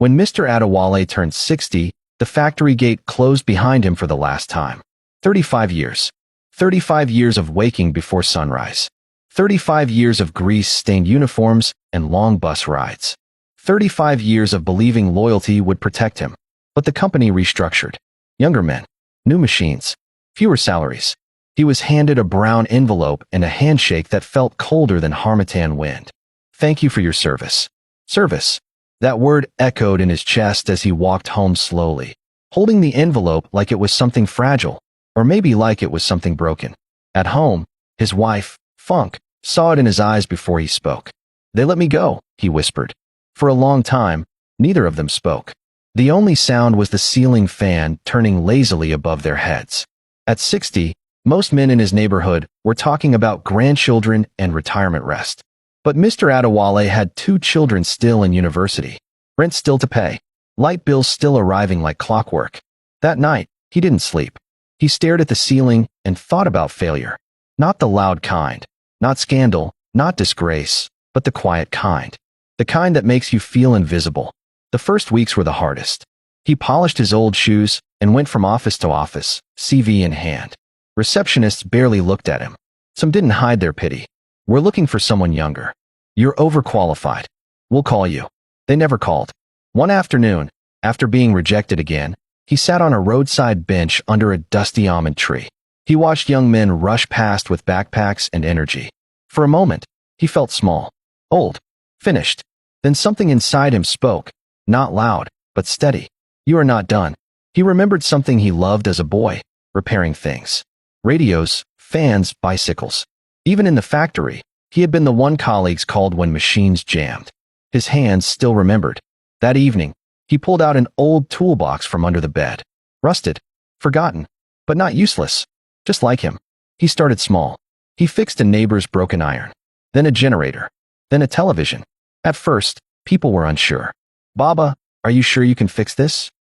When Mr. Adewale turned 60, the factory gate closed behind him for the last time. 35 years. 35 years of waking before sunrise. 35 years of grease-stained uniforms and long bus rides. 35 years of believing loyalty would protect him. But the company restructured. Younger men. New machines. Fewer salaries. He was handed a brown envelope and a handshake that felt colder than Harmattan wind. Thank you for your service. Service. That word echoed in his chest as he walked home slowly, holding the envelope like it was something fragile, or maybe like it was something broken. At home, his wife, Funk, saw it in his eyes before he spoke. They let me go, he whispered. For a long time, neither of them spoke. The only sound was the ceiling fan turning lazily above their heads. At 60, most men in his neighborhood were talking about grandchildren and retirement rest. But Mr. Adewale had 2 children still in university, rent still to pay, light bills still arriving like clockwork. That night, he didn't sleep. He stared at the ceiling and thought about failure. Not the loud kind, not scandal, not disgrace, but the quiet kind. The kind that makes you feel invisible. The first weeks were the hardest. He polished his old shoes and went from office to office, CV in hand. Receptionists barely looked at him. Some didn't hide their pity. We're looking for someone younger. You're overqualified. We'll call you. They never called. One afternoon, after being rejected again, he sat on a roadside bench under a dusty almond tree. He watched young men rush past with backpacks and energy. For a moment, he felt small, old, finished. Then something inside him spoke, not loud, but steady. You are not done. He remembered something he loved as a boy, repairing things. Radios, fans, bicycles. Even in the factory, he had been the one colleagues called when machines jammed. His hands still remembered. That evening, he pulled out an old toolbox from under the bed. Rusted, forgotten, but not useless. Just like him. He started small. He fixed a neighbor's broken iron. Then a generator. Then a television. At first, people were unsure. Baba, are you sure you can fix this?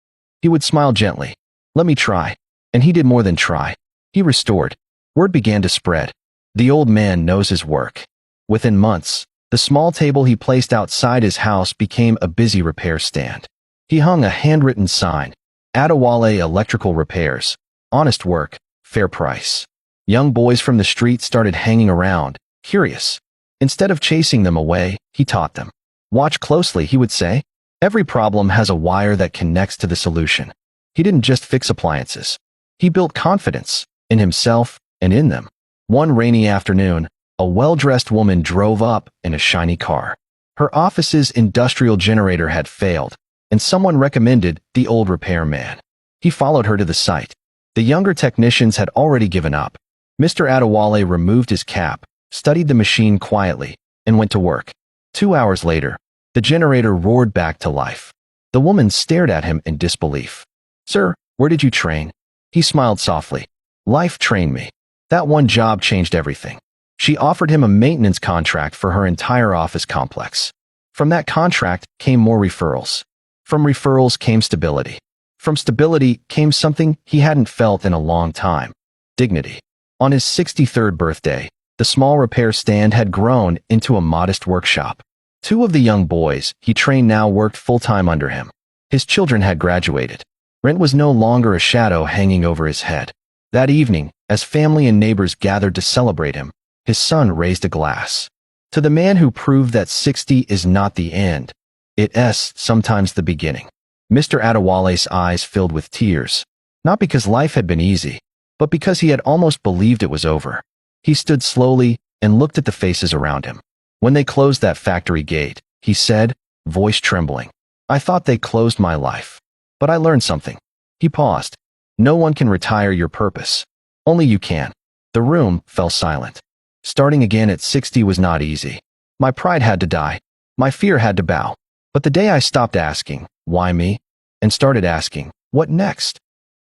He would smile gently. Let me try. And he did more than try. He restored. Word began to spread. The old man knows his work. Within months, the small table he placed outside his house became a busy repair stand. He hung a handwritten sign, Adewale Electrical Repairs, honest work, fair price. Young boys from the street started hanging around, curious. Instead of chasing them away, he taught them. Watch closely, he would say. Every problem has a wire that connects to the solution. He didn't just fix appliances. He built confidence in himself and in them. One rainy afternoon, a well-dressed woman drove up in a shiny car. Her office's industrial generator had failed, and someone recommended the old repairman. He followed her to the site. The younger technicians had already given up. Mr. Adewale removed his cap, studied the machine quietly, and went to work. 2 hours later, the generator roared back to life. The woman stared at him in disbelief. Sir, where did you train? He smiled softly. Life trained me. That one job changed everything. She offered him a maintenance contract for her entire office complex. From that contract came more referrals. From referrals came stability. From stability came something he hadn't felt in a long time. Dignity. On his 63rd birthday, the small repair stand had grown into a modest workshop. 2 of the young boys he trained now worked full-time under him. His children had graduated. Rent was no longer a shadow hanging over his head. That evening, as family and neighbors gathered to celebrate him, his son raised a glass. To the man who proved that 60 is not the end, it is sometimes the beginning. Mr. Adewale's eyes filled with tears, not because life had been easy, but because he had almost believed it was over. He stood slowly and looked at the faces around him. When they closed that factory gate, he said, voice trembling, I thought they closed my life. But I learned something. He paused. No one can retire your purpose. Only you can. The room fell silent. Starting again at 60 was not easy. My pride had to die. My fear had to bow. But the day I stopped asking, why me? And started asking, what next?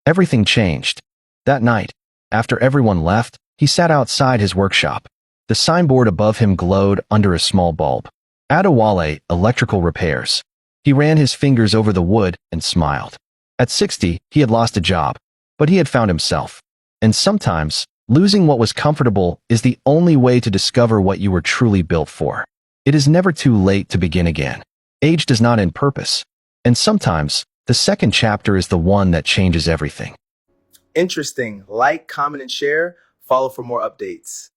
Everything changed. That night, after everyone left, he sat outside his workshop. The signboard above him glowed under a small bulb. Adewale Electrical Repairs. He ran his fingers over the wood and smiled. At 60, he had lost a job, but he had found himself. And sometimes, losing what was comfortable is the only way to discover what you were truly built for. It is never too late to begin again. Age does not end purpose. And sometimes, the second chapter is the one that changes everything. Interesting. Like, comment, and share. Follow for more updates.